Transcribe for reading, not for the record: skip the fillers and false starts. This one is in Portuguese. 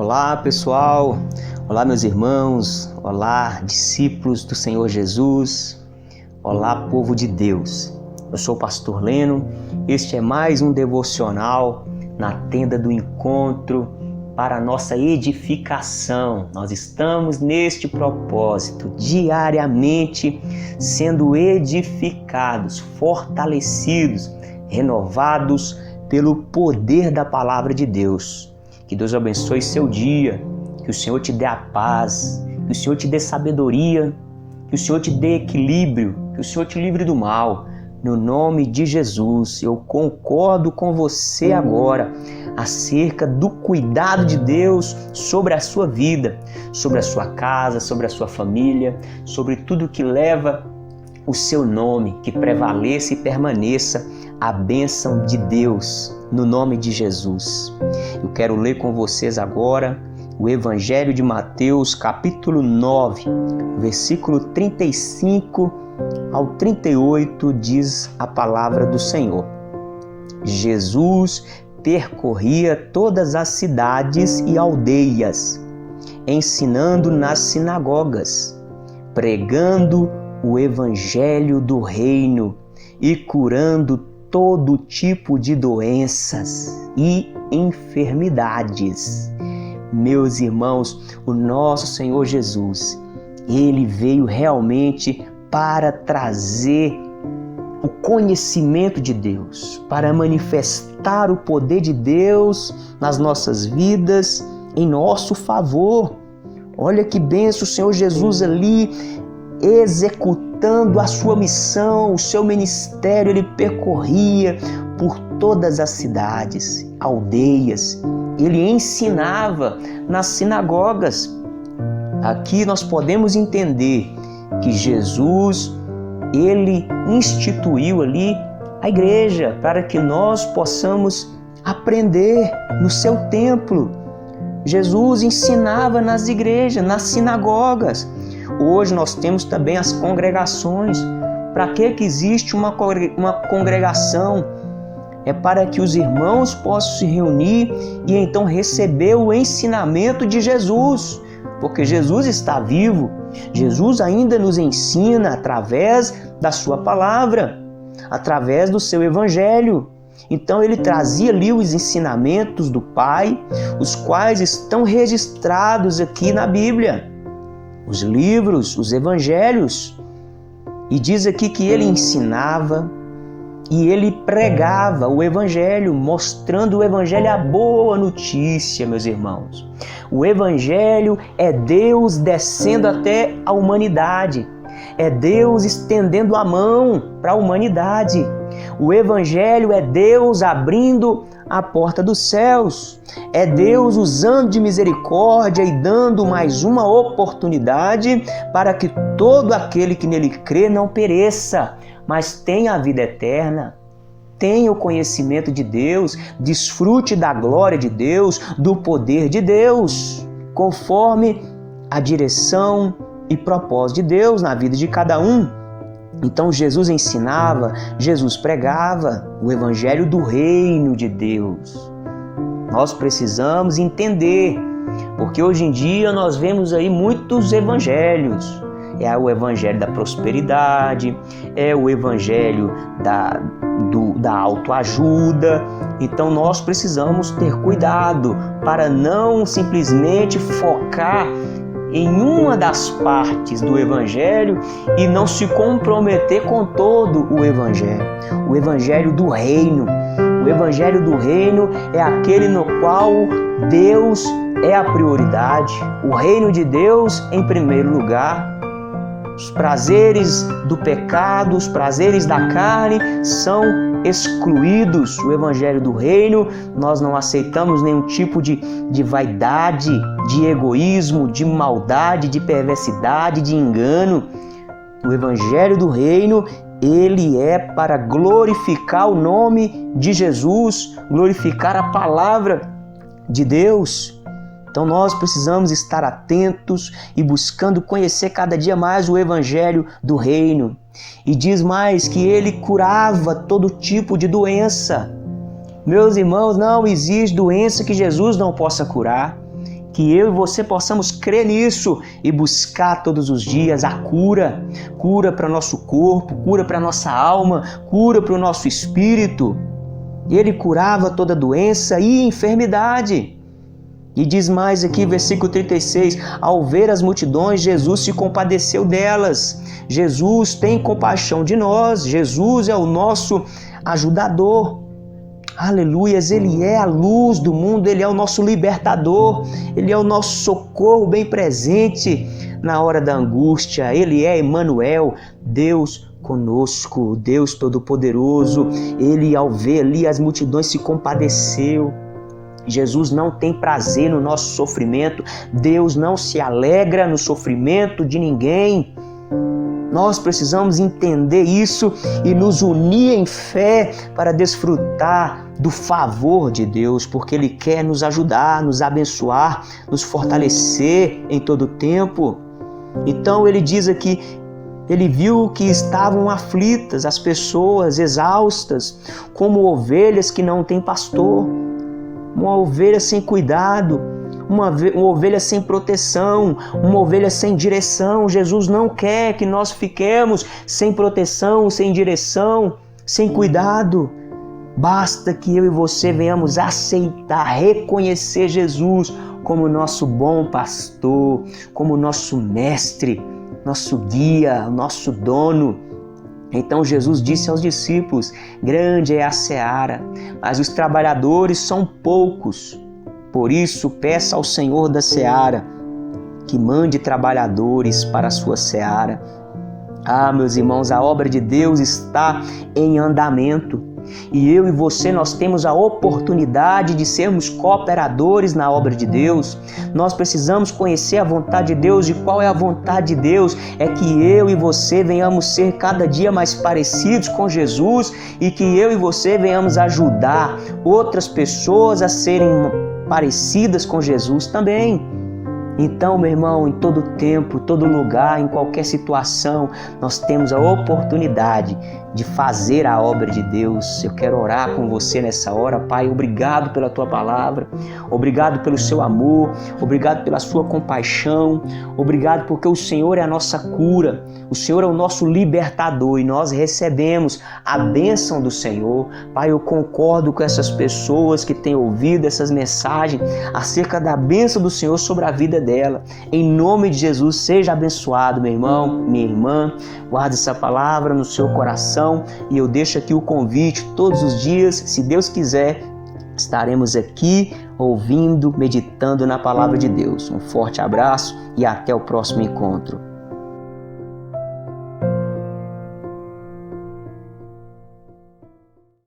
Olá pessoal, olá meus irmãos, olá discípulos do Senhor Jesus, olá povo de Deus. Eu sou o pastor Leno, este é mais um devocional na tenda do encontro para a nossa edificação. Nós estamos neste propósito, diariamente sendo edificados, fortalecidos, renovados pelo poder da palavra de Deus. Que Deus abençoe seu dia, que o Senhor te dê a paz, que o Senhor te dê sabedoria, que o Senhor te dê equilíbrio, que o Senhor te livre do mal. No nome de Jesus, eu concordo com você agora acerca do cuidado de Deus sobre a sua vida, sobre a sua casa, sobre a sua família, sobre tudo que leva o seu nome, que prevaleça e permaneça a bênção de Deus, no nome de Jesus. Eu quero ler com vocês agora o Evangelho de Mateus, capítulo 9, versículo 35 ao 38, diz a palavra do Senhor. Jesus percorria todas as cidades e aldeias, ensinando nas sinagogas, pregando o Evangelho do Reino e curando todo tipo de doenças e enfermidades. Meus irmãos, o nosso Senhor Jesus, Ele veio realmente para trazer o conhecimento de Deus, para manifestar o poder de Deus nas nossas vidas, em nosso favor. Olha que benção o Senhor Jesus ali, executando a sua missão, o seu ministério. Ele percorria por todas as cidades, aldeias. Ele ensinava nas sinagogas. Aqui nós podemos entender que Jesus, ele instituiu ali a igreja para que nós possamos aprender no seu templo. Jesus ensinava nas igrejas, nas sinagogas. Hoje nós temos também as congregações. Para que existe uma congregação? É para que os irmãos possam se reunir e então receber o ensinamento de Jesus. Porque Jesus está vivo. Jesus ainda nos ensina através da sua palavra, através do seu evangelho. Então ele trazia ali os ensinamentos do Pai, os quais estão registrados aqui na Bíblia. Os livros, os evangelhos. E diz aqui que ele ensinava e ele pregava o evangelho, mostrando o evangelho, a boa notícia, meus irmãos. O evangelho é Deus descendo até a humanidade. É Deus estendendo a mão para a humanidade. O evangelho é Deus abrindo a porta dos céus. É Deus usando de misericórdia e dando mais uma oportunidade para que todo aquele que nele crê não pereça, mas tenha a vida eterna. Tenha o conhecimento de Deus, desfrute da glória de Deus, do poder de Deus, conforme a direção e propósito de Deus na vida de cada um. Então Jesus ensinava, Jesus pregava o Evangelho do Reino de Deus. Nós precisamos entender, porque hoje em dia nós vemos aí muitos evangelhos. É o evangelho da prosperidade, é o evangelho da autoajuda. Então nós precisamos ter cuidado para não simplesmente focar em uma das partes do evangelho e não se comprometer com todo o evangelho. O evangelho do reino. O evangelho do reino é aquele no qual Deus é a prioridade. O reino de Deus em primeiro lugar. Os prazeres do pecado, os prazeres da carne são excluídos. O evangelho do reino, nós não aceitamos nenhum tipo de vaidade, de egoísmo, de maldade, de perversidade, de engano. O evangelho do reino, ele é para glorificar o nome de Jesus, glorificar a palavra de Deus. Então nós precisamos estar atentos e buscando conhecer cada dia mais o Evangelho do Reino. E diz mais que ele curava todo tipo de doença. Meus irmãos, não existe doença que Jesus não possa curar. Que eu e você possamos crer nisso e buscar todos os dias a cura. Cura para o nosso corpo, cura para a nossa alma, cura para o nosso espírito. Ele curava toda doença e enfermidade. E diz mais aqui, versículo 36, ao ver as multidões, Jesus se compadeceu delas. Jesus tem compaixão de nós, Jesus é o nosso ajudador. Aleluias, Ele é a luz do mundo, Ele é o nosso libertador, Ele é o nosso socorro bem presente na hora da angústia. Ele é Emmanuel, Deus conosco, Deus Todo-Poderoso. Ele, ao ver ali as multidões, se compadeceu. Jesus não tem prazer no nosso sofrimento, Deus não se alegra no sofrimento de ninguém. Nós precisamos entender isso e nos unir em fé para desfrutar do favor de Deus, porque Ele quer nos ajudar, nos abençoar, nos fortalecer em todo o tempo. Então Ele diz aqui, Ele viu que estavam aflitas as pessoas, exaustas, como ovelhas que não têm pastor, uma ovelha sem cuidado, uma ovelha sem proteção, uma ovelha sem direção. Jesus não quer que nós fiquemos sem proteção, sem direção, sem cuidado. Basta que eu e você venhamos aceitar, reconhecer Jesus como nosso bom pastor, como nosso mestre, nosso guia, nosso dono. Então Jesus disse aos discípulos, grande é a seara, mas os trabalhadores são poucos. Por isso, peça ao Senhor da seara que mande trabalhadores para a sua seara. Ah, meus irmãos, a obra de Deus está em andamento. E eu e você, nós temos a oportunidade de sermos cooperadores na obra de Deus. Nós precisamos conhecer a vontade de Deus. E qual é a vontade de Deus? É que eu e você venhamos ser cada dia mais parecidos com Jesus e que eu e você venhamos ajudar outras pessoas a serem parecidas com Jesus também. Então, meu irmão, em todo tempo, todo lugar, em qualquer situação, nós temos a oportunidade de fazer a obra de Deus. Eu quero orar com você nessa hora, Pai. Obrigado pela Tua palavra, obrigado pelo Seu amor, obrigado pela Sua compaixão, obrigado porque o Senhor é a nossa cura, o Senhor é o nosso libertador e nós recebemos a bênção do Senhor. Pai, eu concordo com essas pessoas que têm ouvido essas mensagens acerca da bênção do Senhor sobre a vida dela. Em nome de Jesus, seja abençoado, meu irmão, minha irmã. Guarde essa palavra no seu coração e eu deixo aqui o convite todos os dias, se Deus quiser, estaremos aqui ouvindo, meditando na palavra de Deus. Um forte abraço e até o próximo encontro.